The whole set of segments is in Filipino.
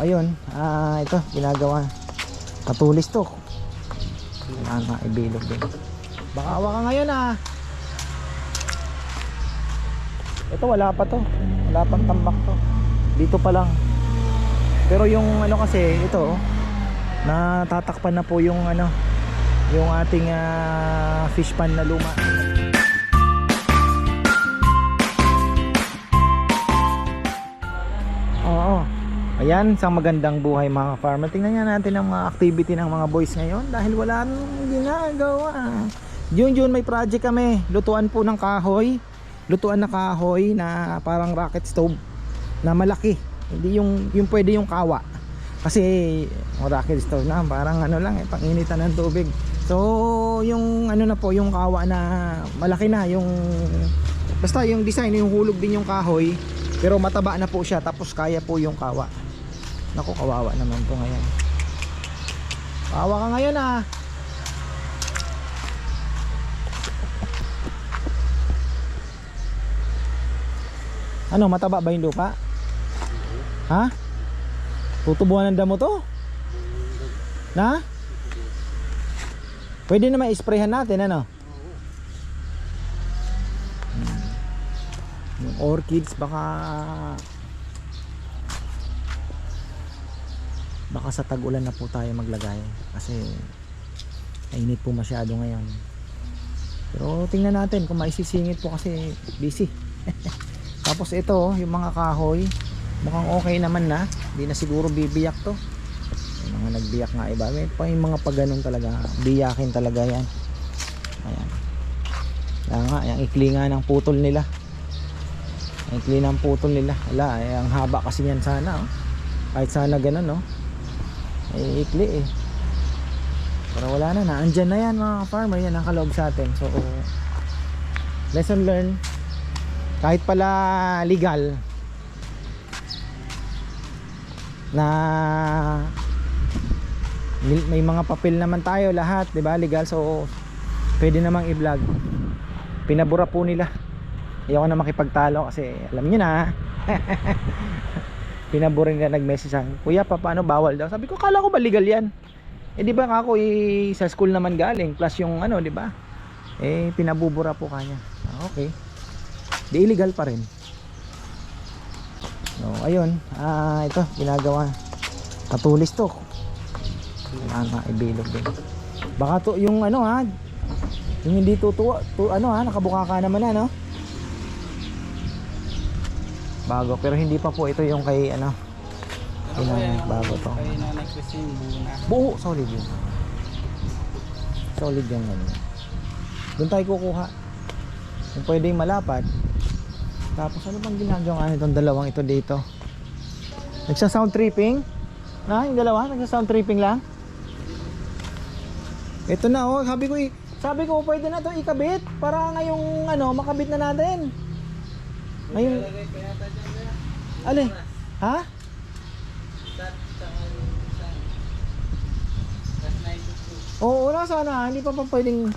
ayun, ito ginagawa. Katulis to. Kailangan maibilog din. Baka awa ka ngayon Ito wala pa to. Wala pang tambak to. Dito pa lang. Pero yung ano kasi ito natatakpan na po yung ano, yung ating fish pan na luma. Oo. Ayan, isang magandang buhay mga farmer. Tingnan nga natin ang mga activity ng mga boys ngayon dahil wala nang ginagawa. June may project kami. Lutuan po ng kahoy. Lutuan na kahoy na parang rocket stove na malaki. Hindi yung pwede yung kawa. Kasi rocket stove na parang ano lang pang-initan ng tubig. So yung ano na po yung kawa na malaki na yung basta yung design yung hulog din yung kahoy pero mataba na po siya tapos kaya po yung kawa. Naku, kawawa naman po ngayon. Kawawa ka ngayon Ano, mataba ba yung lupa? Ha? Tutubuhan ng damo to? Na? Pwede na ma-sprayhan natin ano? Yung orchids baka sa tag-ulan na po tayo maglagay kasi mainit po masyado ngayon. Pero tingnan natin kung maisisingit po kasi busy. Tapos ito yung mga kahoy mukhang okay naman na, hindi na siguro bibiyak to. Yung mga nagbiyak nga iba, may pa yung mga pagganon talaga, biyakin talaga yan. Ayan. Kaya nga, yung ikli nga ng putol nila. Ang ikli ng putol nila. Wala, ang haba kasi yan sana kahit sana ganun ikli pero wala na, naandyan na yan mga farmer, yan ang kaloob sa atin. So lesson learned, kahit pala legal na may mga papel naman tayo lahat, 'di ba? Legal, so pwede namang i-vlog. Pinabura po nila. Ayoko na makipagtalo kasi alam niyo na. Pinabura nila, nag-message sa akin, "Kuya, paano bawal daw?" Sabi ko, "Kala ko ba legal 'yan?" Di ba ako sa school naman galing, plus yung ano, 'di ba? Pinabubura po kanya. Okay. Di illegal pa rin. So, ayun, ito ginagawa. Katulis to. Kailangan maibilog din. Baka to yung ano yung hindi tutuwa, nakabuka ka naman bago, pero hindi pa po ito yung kay bago to. Kay Nanay Christine, buo, solid yun. Solid yung doon tayo kukuha. Kung pwedeng malapad. Tapos ano bang ginagawa nitong dalawang ito dito? Nagsa-sound tripping? Yung dalawa, nagsa-sound tripping lang? Ito na sabi ko pwede na 'to ikabit para ngayong makabit na natin. Ngayon. Alin? Ha? Oo, na sana, hindi pa pwedeng.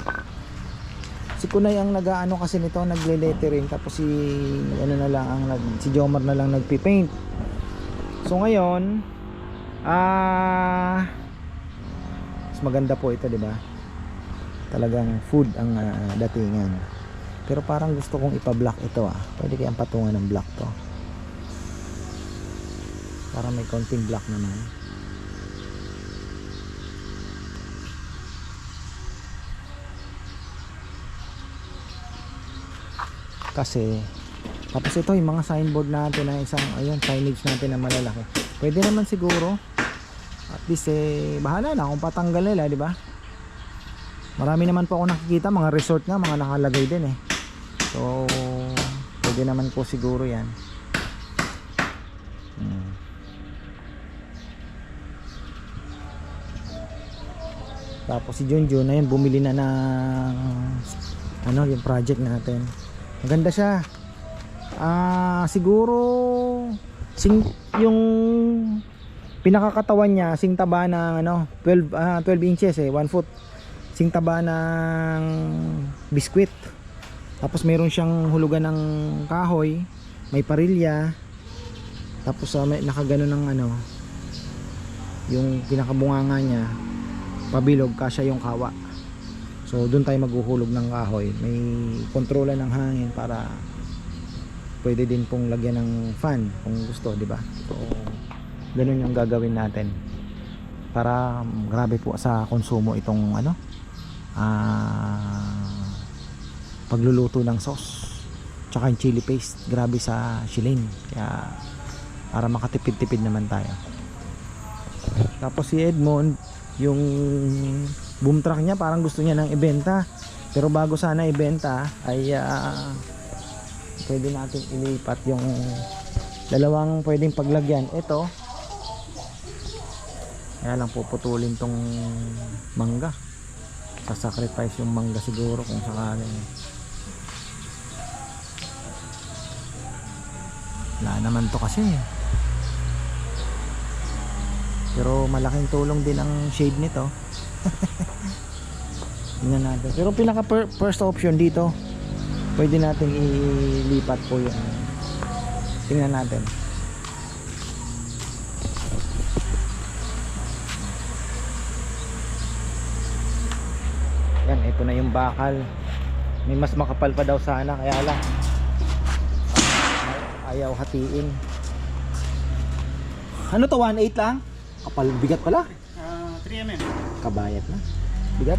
Si Kunay ang nag-aano kasi nito, nagle-lettering, tapos si si Jomar na lang nagpi-paint. So ngayon, mas maganda po ito, 'di ba? Talagang food ang datingan. Pero parang gusto kong ipa-black ito Pwede kayang patungan ng black to. Para may konting black naman. Kasi tapos ito yung mga signboard natin na isang signage natin na malalaki. Pwede naman siguro at least bahala na kung patanggal nila, di ba? Marami naman po ako nakikita mga resort nga, mga nakalagay din so pwede naman po siguro yan. Tapos si Junjun na yun, bumili na ng yung project natin. Maganda siya. Siguro yung pinakakatawan niya sing taba ng 12 inches 1 foot. Sing taba ng biskwit. Tapos meron siyang hulugan ng kahoy, may parilya. Tapos may nakagano ng yung pinakabunganga niya pabilog kasya yung kawa. So doon tayo maghuhulog ng kahoy. May kontrola ng hangin para pwede din pong lagyan ng fan kung gusto, di ba? So ganun yung gagawin natin para grabe po sa konsumo itong ano, pagluluto ng sauce tsaka yung chili paste, grabe sa shilling. Kaya para makatipid-tipid naman tayo. Tapos si Edmond, yung boom truck niya parang gusto niya nang ibenta, pero bago sana ibenta ay pwede natin ilipat yung dalawang pwedeng paglagyan. Ito, kaya lang puputulin tong mangga, sasacrifice yung mangga siguro kung sakaling. Wala naman to kasi, pero malaking tulong din ang shade nito. Tingnan natin. Pero pinaka first option dito, pwede natin ilipat po yung, tingnan natin. Yan, ito na yung bakal. May mas makapal pa daw sana, kaya lang ayaw hatiin. Ano to, 1.8 lang? Kapal, bigat pala. 3mm. Kabayat na. Bigat.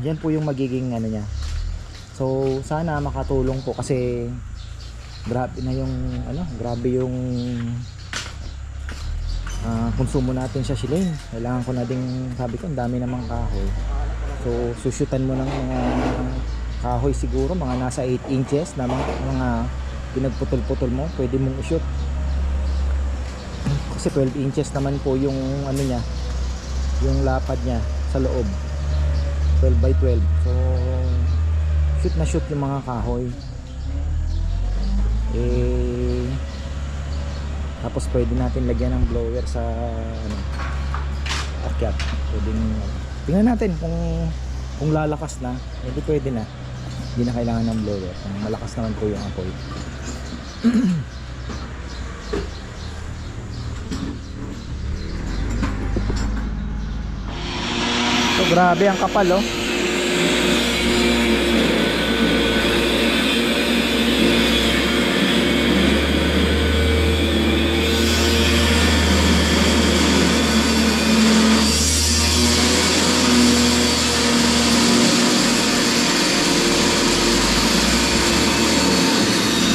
Yan po yung magiging ano niya. So sana makatulong po kasi grabe na yung ano, grabe yung konsumo natin sa shilling. Kailangan ko na ding, sabi ko, ang dami namang kahoy. So susyutan mo ng mga kahoy siguro mga nasa 8 inches na mga pinagputol-putol mo, pwede mong i-shoot. Kasi 12 inches naman po yung ano niya, yung lapad niya sa loob, 12 by 12. So shoot na shoot yung mga kahoy. Tapos pwede natin lagyan ng blower sa ano, akyat. Pwedeng tingnan natin kung lalakas na, hindi pwede na, hindi na kailangan ng blower kung malakas naman po yung apoy. So grabe ang kapal, oh.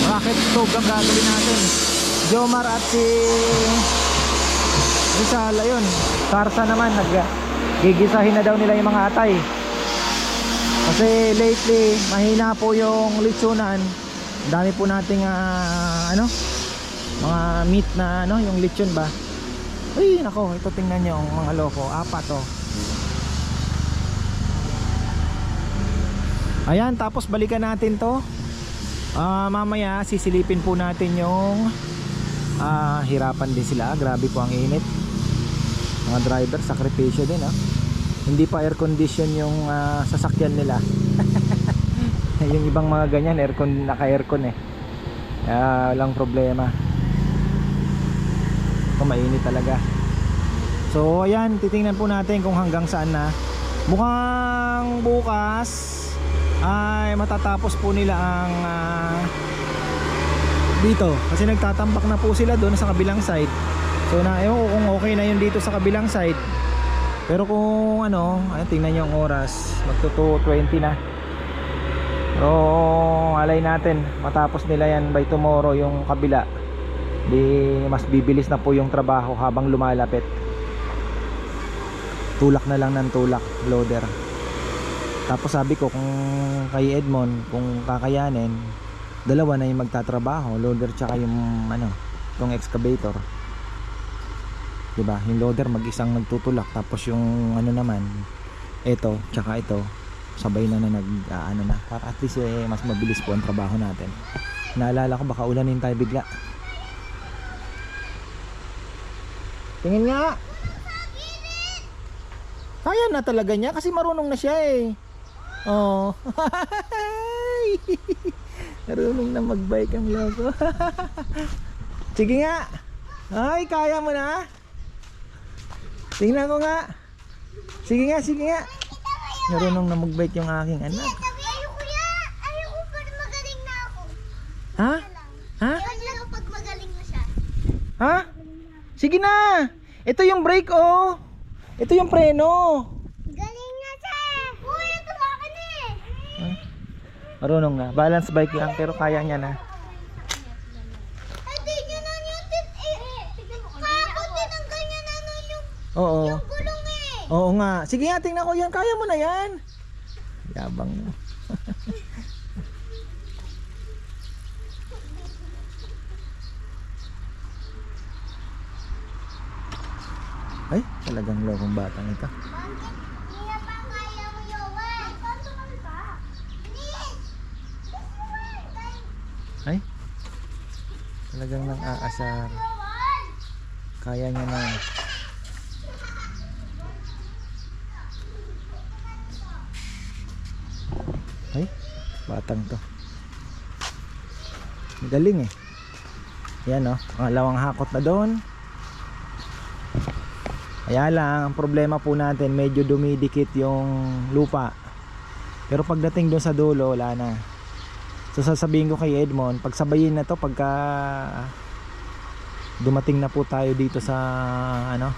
Rocket stove ang gagawin natin. Jomar at si Rizal, ayun. Sarsa naman, gigisahin na daw nila yung mga atay. Kasi lately, mahina po yung litsunan. Dami po nating ano, mga meat na ano, yung lechon ba. Uy, nako, ito tingnan nyo, mga loko, 4 to. Ayan, tapos balikan natin to. Mamaya sisilipin po natin yung hirapan din sila, grabe po ang init. Mga driver, sakripisyo din, hindi pa air condition yung sasakyan nila. Yung ibang mga ganyan naka-aircon walang problema. Ito mainit talaga. So ayan, titingnan po natin kung hanggang saan na. Mukhang bukas ay matatapos po nila ang dito, kasi nagtatambak na po sila doon sa kabilang side. So ewan ko kung okay na yun dito sa kabilang side. Pero kung ano, ayun, tingnan nyo ang oras, magto 2:20 na. So alay natin, matapos nila yan by tomorrow yung kabila. Di mas bibilis na po yung trabaho habang lumalapit. Tulak na lang ng tulak, loader. Tapos sabi ko kung kay Edmond, kung kakayanin, dalawa na yung magtatrabaho, loader tsaka yung ano, yung excavator. Diba? Yung loader mag-isang nagtutulak, tapos yung ano naman, ito tsaka ito sabay na ano na, para at least mas mabilis po ang trabaho natin. Naalala ko baka ulanin tayo bigla. Tingin nga. Kaya na talaga niya kasi marunong na siya Oh. Marunong na magbike ang logo. Sige nga. Ay, kaya mo na. Tingnan ko nga. Sige nga, sige nga. Marunong na mag-bike yung aking anak. Ayoko ya. Ayoko pag magaling na ako. Ha? Ha? Ayoko pag magaling na siya. Ha? Sige na. Ito yung brake oh. Ito yung preno. Galing na siya. Uy, ito sa akin eh. Marunong na. Balance bike lang pero kaya niya na. Hindi niya na yun. Kako tinanggal niya na nun Oo. yung gulong eh. Oo nga. Sige nga, tingnan ko yan. Kaya mo na yan. Yabang mo. Ay, talagang lokong batang ito. Bakit? Hindi na pa kaya mo yawan. Paano kami ba? Please. Ay, talagang nang aasar. Yawan. Kaya niya na. Ay, batang to. Galing eh. Yan oh, pangalawang hakot na doon. Kaya lang, ang problema po natin, medyo dumidikit yung lupa. Pero pagdating doon sa dulo, wala na. So sasabihin ko kay Edmond, pagsabayin na to pagka dumating na po tayo dito sa ano,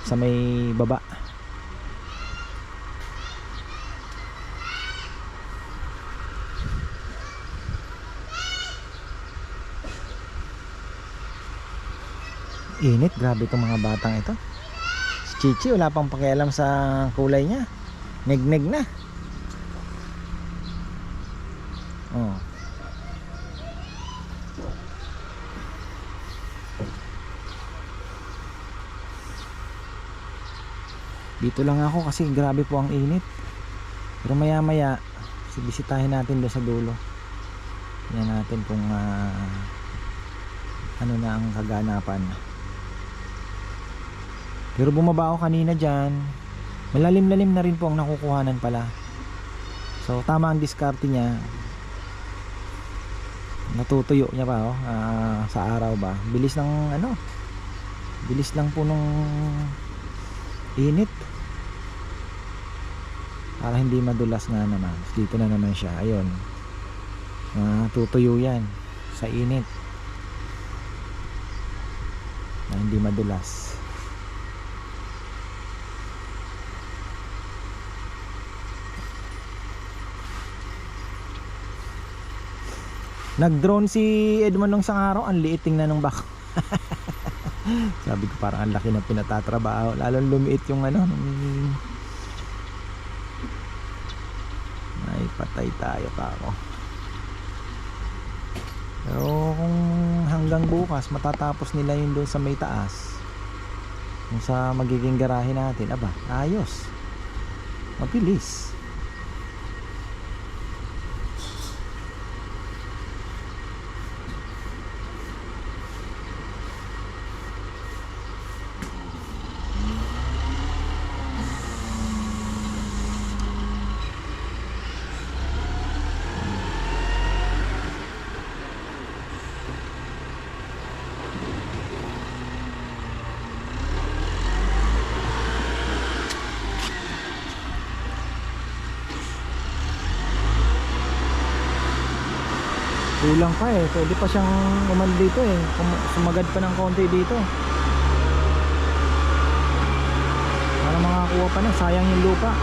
sa may baba. Init, grabe itong mga batang ito. Si Chichi wala pang pakialam sa kulay niya. Neg-neg na. Oh. Dito lang ako kasi grabe po ang init. Pero maya maya bisitahin natin doon sa dulo. Tingnan natin kung ano na ang kaganapan. Pero bumaba ako kanina dyan, malalim-lalim na rin po ang nakukuhanan pala. So tama ang diskarte niya. Natutuyo niya pa oh, sa araw ba. Bilis ng ano, bilis lang po nung init. Para hindi madulas nga naman. Dito na naman siya, ayun. Tutuyo yan sa init. Na hindi madulas. Nag-drone si Edmond nung isang araw, ang liit tingnan ng bako. Sabi ko parang ang laki ng pinatatrabaho, lalong lumiit yung ano. Ay, patay tayo pa ako. Pero kung hanggang bukas matatapos nila yun doon sa may taas, kung sa magiging garahe natin, aba, ayos. Mabilis. Kulang pa eh, pwede pa siyang uman dito eh, sumagad pa ng konti dito para makakuha pa na, sayang yung lupa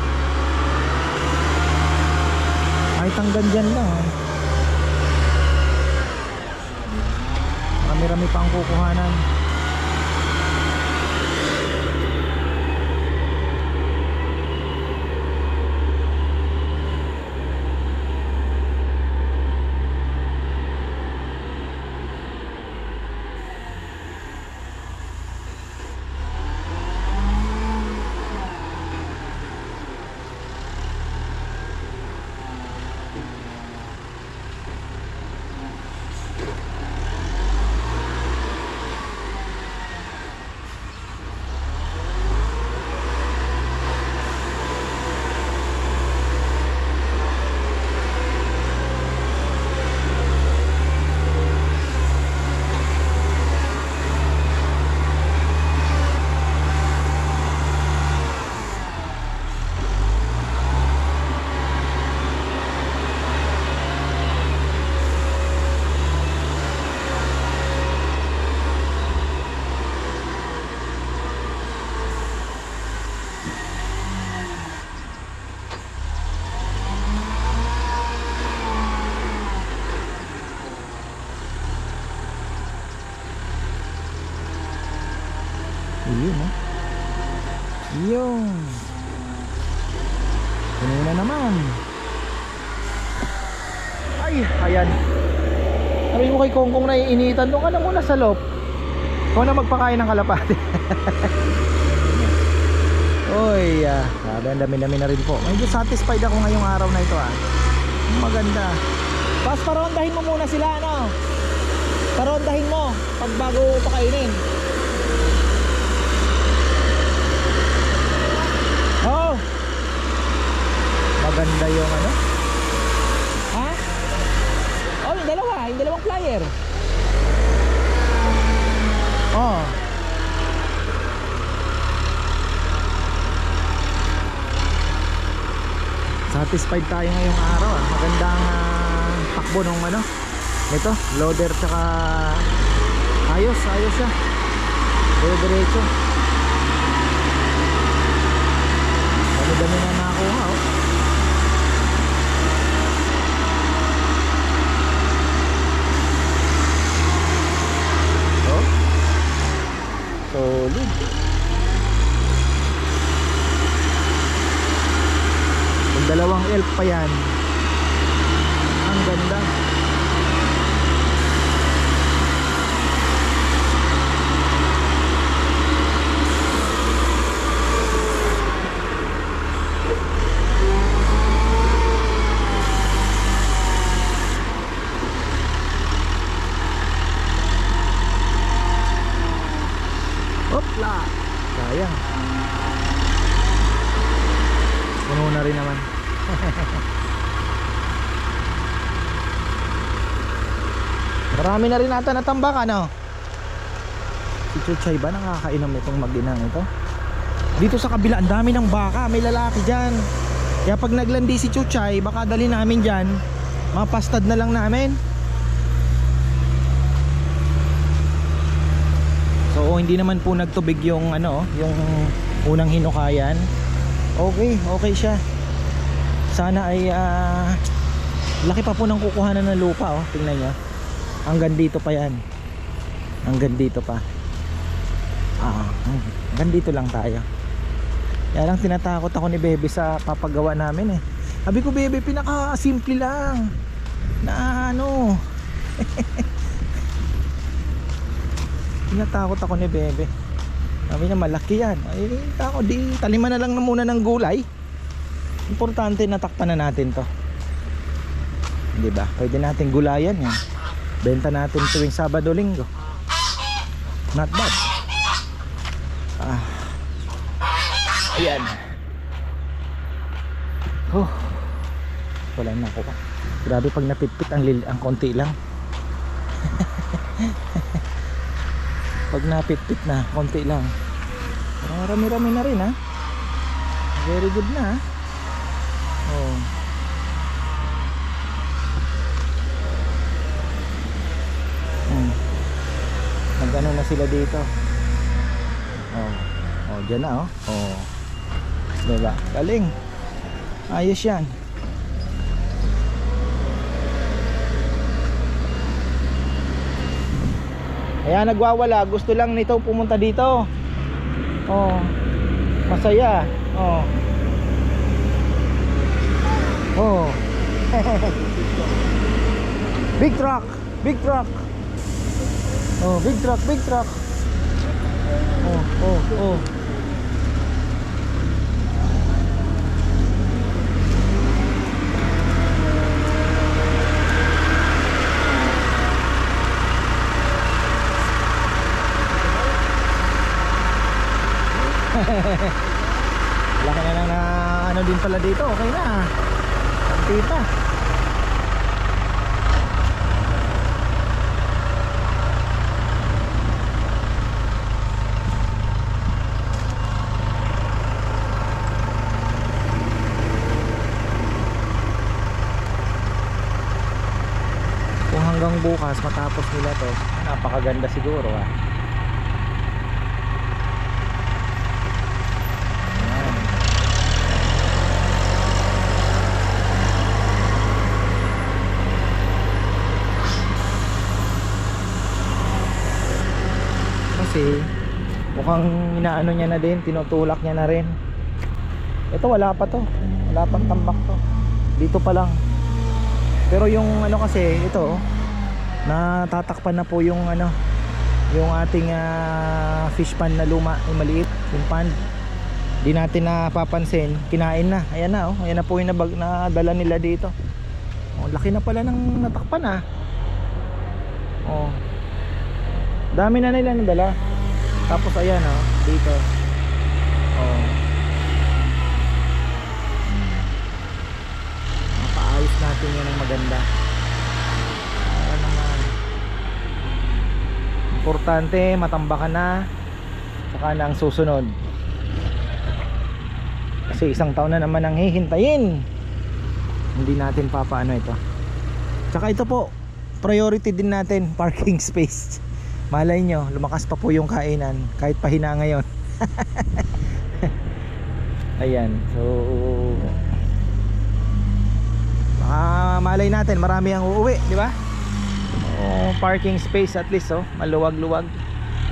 kahit hanggang dyan lang eh. Marami-rami pa ang kukuhanan. Yun, oh. Yung. Puno na naman. Ay, ayan. Sabi mo kay Kongkong na iinitan, doon ka na muna sa loob. Ikaw na magpakain ng kalapate. Oy, sabi ang dami-dami na rin po. Medyo satisfied ako ngayong araw na ito, ah. Maganda. Tapos parondahin mo muna sila, ano? Parondahin mo pag bago pakainin. Oh, maganda yung ano. Ha? Oh, yung dalawang flyer. Oh. Satisfied tayo ngayong araw, ah. Magandang takbo ng ano ito, loader tsaka ayos siya. Diretso. Dami na nakuha, oh. Oh. Solid. Yung dalawang elf pa yan. Ang ganda. Hopla. Sayang. Puno na rin naman. Marami na rin ata natambak, ano? Si Chuchay ba nakakainom itong mag-inang ito? Dito sa kabila ang dami ng baka, may lalaki dyan. Kaya pag naglandi si Chuchay, baka dali namin dyan, mapastad na lang namin. So hindi naman po nagtubig yung ano, yung unang hinukayan. Okay siya. Sana ay laki pa po ng kukuhanan ng lupa, oh. Tingnan nyo. Hanggang dito pa yan. Hanggang dito pa. Hanggang dito lang tayo. Kaya lang tinatakot ako ni Bebe sa papagawa namin, eh. Sabi ko, Bebe, pinaka-simple lang. Na ano. Tinatakot ako ni Bebe. Sabi niya malaki yan. Ay, ako, di taliman na lang na muna ng gulay. Importante natakpan na natin to. Diba? Pwede natin gulayan yan. Benta natin tuwing Sabado, Linggo. Not bad. Ayan. Wala na ako. Grabe pag napitpit ang konti lang. Pag napitpit na, konti lang. Marami-rami na rin, ha. Very good na, ha. Oh. Nag-ano na sila dito. Dyan na, oh. Diba? Galing. Ayos yan. Kaya nagwawala, gusto lang nito pumunta dito. Masaya. Big truck. Big truck. Laki na lang na ano din pala dito. Okay na. Konti pa. Kung hanggang bukas matapos nila to, napakaganda siguro, ah. Kasi Mukhang inaano niya na din, tinutulak niya na rin. Ito wala pa to, wala pang tambak to, dito pa lang. Pero yung ano kasi ito, natatakpan na po yung ano, yung ating fish pan na luma, yung maliit, yung pan. Di natin napapansin, kinain na. Ayan na, oh, ayan na po yung nadala nila dito. Oh, laki na pala ng natakpan ah. Oh, dami na nila nadala. Tapos ayan oh, dito. Oh, makaayos natin yan ng maganda. Ayan naman. Importante, matambakan na. Saka na ang susunod. Kasi isang taon na naman ang hihintayin. Hindi natin papaano ito. Tsaka ito po, priority din natin, parking space. Malay nyo, lumakas pa po yung kainan kahit pahina ngayon. Ayan, so malay natin marami ang uuwi, di ba? Oh, parking space at least, oh, maluwag-luwag.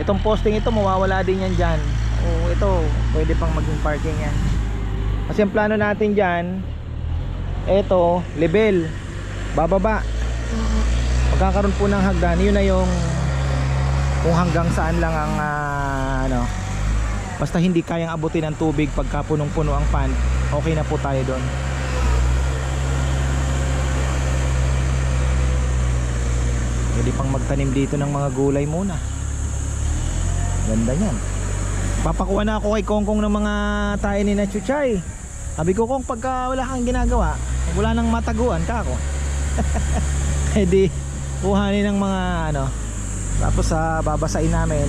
Itong posting ito, mawawala din yan dyan. Oh, ito, pwede pang maging parking yan. Kasi ang plano natin dyan, ito, level, bababa. Magkakaroon po ng hagdan. Yun na yung kung hanggang saan lang ang ano, basta hindi kayang abutin ng tubig pagka punong-puno ang pond, okay na po tayo doon. Pwede pang magtanim dito ng mga gulay muna. Ganda yan. Papakuha na ako kay Kongkong ng mga tayo ni na Chuchay. Sabi ko, kung pagka wala kang ginagawa, wala nang mataguan ka ako. Eh di kuhanin ng mga ano, tapos babasain namin,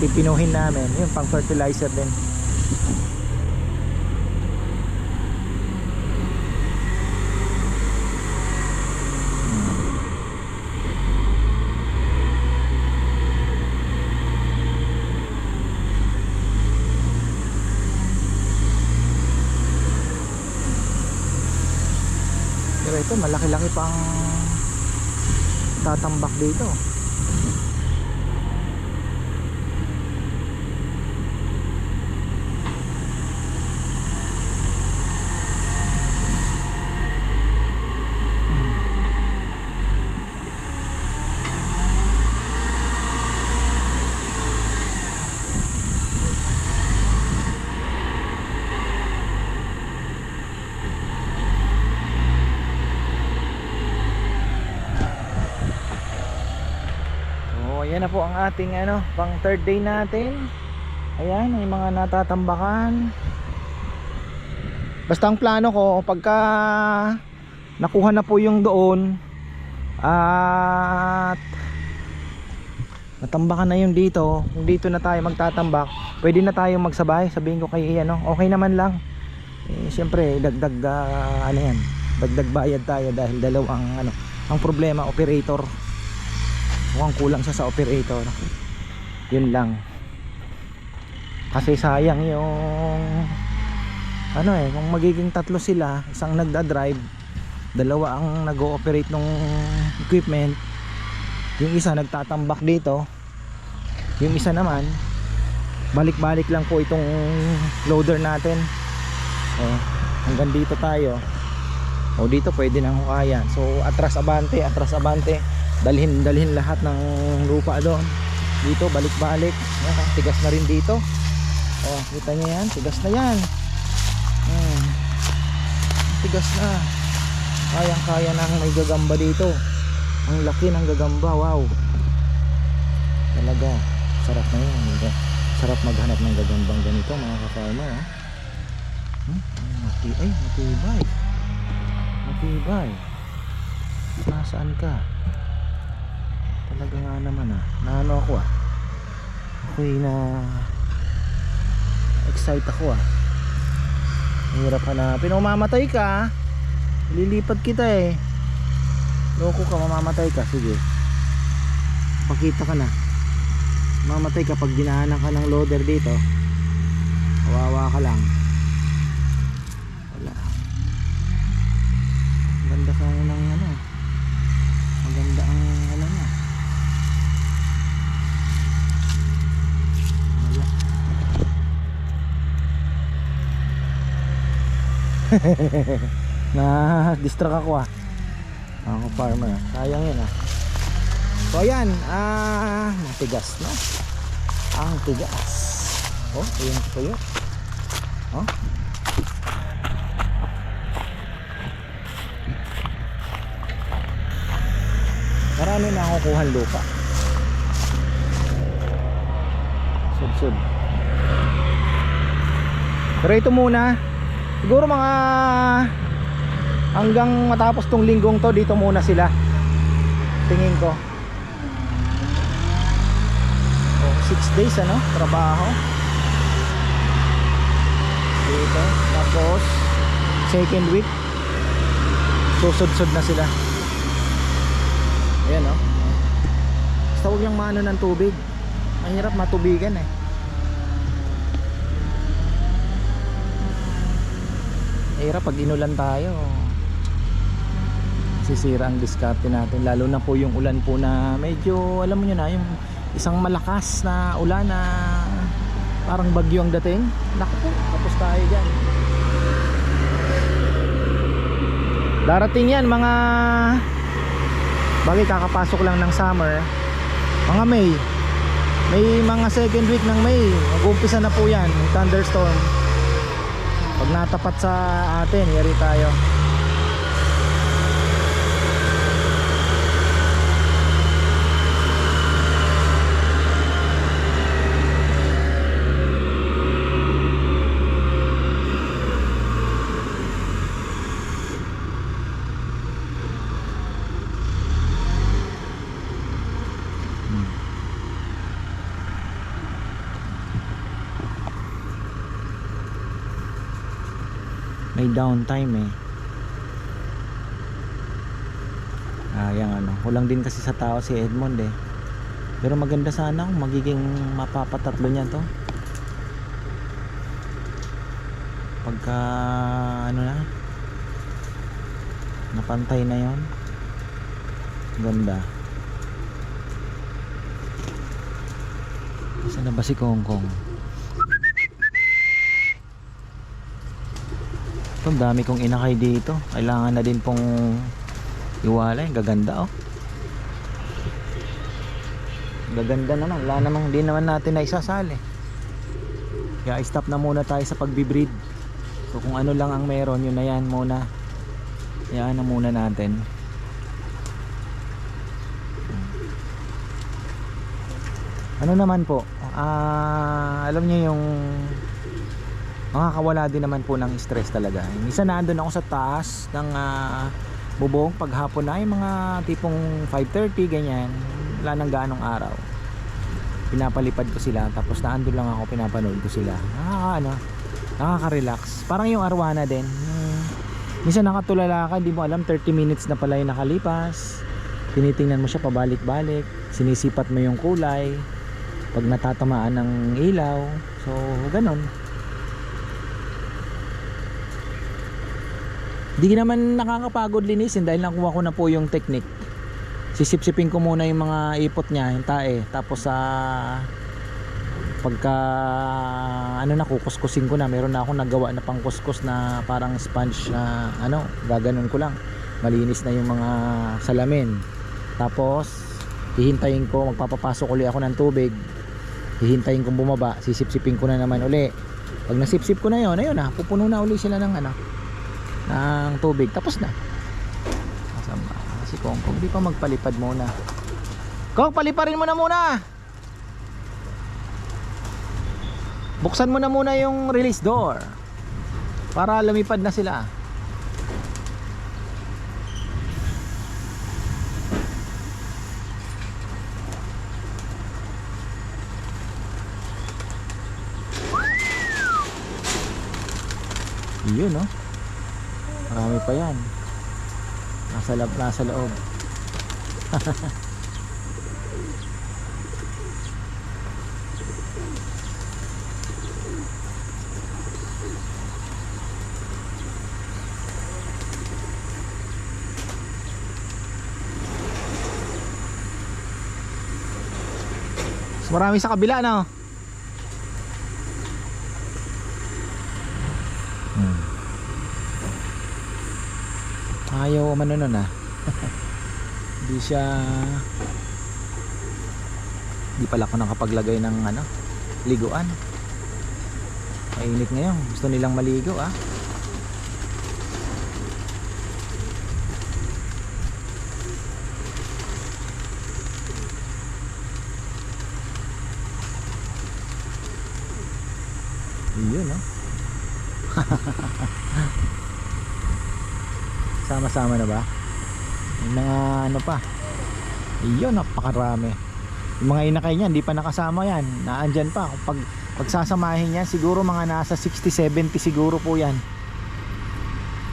pipinuhin namin, yun pang fertilizer din. Pero ito malaki-laki pang tatambak dito. Yan na po ang ating ano, pang third day natin. Ayan, may mga natatambakan. Basta ang plano ko, pagka nakuha na po yung doon at natambakan na yung dito, kung dito na tayo magtatambak, pwede na tayo magsabay. Sabihin ko kay ano, okay naman lang. Siyempre dagdag ano yan, dagdag bayad tayo dahil dalawang ano, ang problema operator. Mukhang kulang siya sa operator. Yun lang. Kasi sayang yung ano kung magiging tatlo sila, isang nagda-drive, dalawa ang nag-ooperate ng equipment, yung isa nagtatambak dito, yung isa naman balik-balik lang po itong loader natin. Hanggang dito tayo. Dito pwede nang hukayan. So atras abante, dalhin lahat ng lupa doon. Dito balik-balik. Tigas na rin dito. Kita niyo yan, tigas na yan. Tigas na. Kayang-kaya nang may gagamba dito. Ang laki ng gagamba, wow. Talaga, sarap na yan. Sarap maghanap ng gagambang ganito mga ka-farmer. Matibay. Nasaan ka? Talaga nga naman naano ako ako'y na excite ako hirap hanapin. Mamamatay ka lilipad kita loko ka, mamamatay ka. Sige, pakita ka na, mamamatay ka pag dinaanan ka ng loader dito. Kawawa ka lang. Wala, ganda ka ng ano, maganda ang ano niya. Wala. Na-distract ako ah. Ako farmer. Sayang yun ah. So ayan, matigas no? Ang tigas. Oh, ayun tuyo. Oh. Marami na ako kuhan lupa. Sud. Pero ito muna, siguro mga hanggang matapos tong linggong to, dito muna sila. Tingin ko. 6 days ano, trabaho. Dito, tapos second week susud-sud na sila. Ayan oh. Basta huwag lang maano ng tubig. Mahirap matubigan eh. Mahirap pag inulan tayo. Sisira ang diskarte natin. Lalo na po yung ulan po na medyo, alam mo nyo na, yung isang malakas na ulan na parang bagyo ang dating. Naku po, tapos tayo dyan. Darating yan mga, bagay kakapasok lang ng summer, mga May. May mga second week ng May, mag-umpisa na po yan, thunderstorm. Pag natapat sa atin, yari tayo. May downtime eh. Yang ano, kulang din kasi sa tao si Edmond eh. Pero maganda sana kung magiging mapapatatlo niya to. Pagka ano na, napantay na yon, ganda. Saan na ba si Kong Kong? Ang dami kong inakay dito. Kailangan na din pong iwalay. Gaganda oh. Gaganda naman. Wala namang, di naman natin na isasali. Kaya stop na muna tayo sa pagbibreed. So kung ano lang ang meron, yun na yan muna. Yan na muna natin. Ano naman po, alam niyo yung makakawala din naman po ng stress talaga. Minsan naandun ako sa taas ng bubong paghapon na, yung mga tipong 5:30 ganyan, wala nang gaanong araw. Pinapalipad ko sila, tapos naandun lang ako, pinapanood ko sila. Nakaka-relax. Parang yung arwana din. Minsan nakatulala ka, di mo alam 30 minutes na pala yung nakalipas. Tinitingnan mo siya pabalik-balik, sinisipat mo yung kulay pag natatamaan ng ilaw. So ganon. Di naman nakakapagod linisin dahil nakuha ko na po yung technique. Sisipsipin ko muna yung mga ipot niya, yung tae, tapos pagka ano na, kukuskusin ko na. Meron na akong nagawa na pang kuskus na parang sponge na ano, gaganon ko lang, malinis na yung mga salamin. Tapos hihintayin ko, magpapapasok uli ako ng tubig, hihintayin kong bumaba, sisipsipin ko na naman uli. Pag nasipsip ko na yun, ayun na, pupuno na uli sila ng ano, ng tubig, tapos na. Masama kasi Kong Kong, di pa magpalipad muna. Kong, paliparin mo na muna. Buksan mo na muna yung release door para lumipad na sila. Yun no, marami pa yan. Nasa loob. Marami sa kabila no. Ayaw umano nun ah. Hindi siya, hindi pala ako nakapaglagay ng ano, liguan. Mainit ngayon, gusto nilang maligo ah. Yun no. Sama-sama na ba? Yung mga ano pa. Iyon, napakarami. Yung mga inakay niyan, hindi pa nakasama yan. Naandyan pa. Pag pagsasamahin yan, siguro mga nasa 60-70 siguro po yan.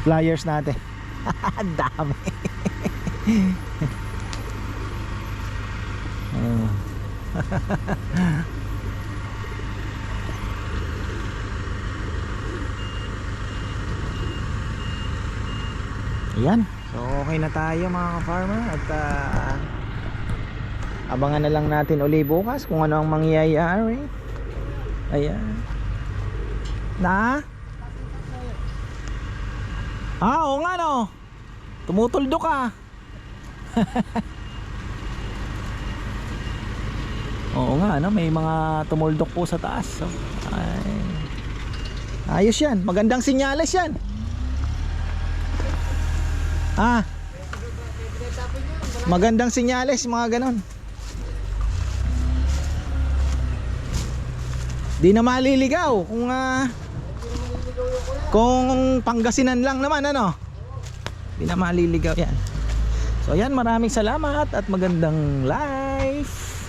Flyers natin. Ang dami. Ayan. So okay na tayo mga ka-farmer. At abangan na lang natin uli bukas kung ano ang mangyayari. Ayan. Na? Oo nga no. Tumutuldo ka. Oo nga no. May mga tumuldok po sa taas. So, ayos yan. Magandang sinyales yan. Magandang sinyales mga ganon. Di na maliligaw kung Pangasinan lang naman ano. Di na maliligaw yan. So yan, maraming salamat at magandang life.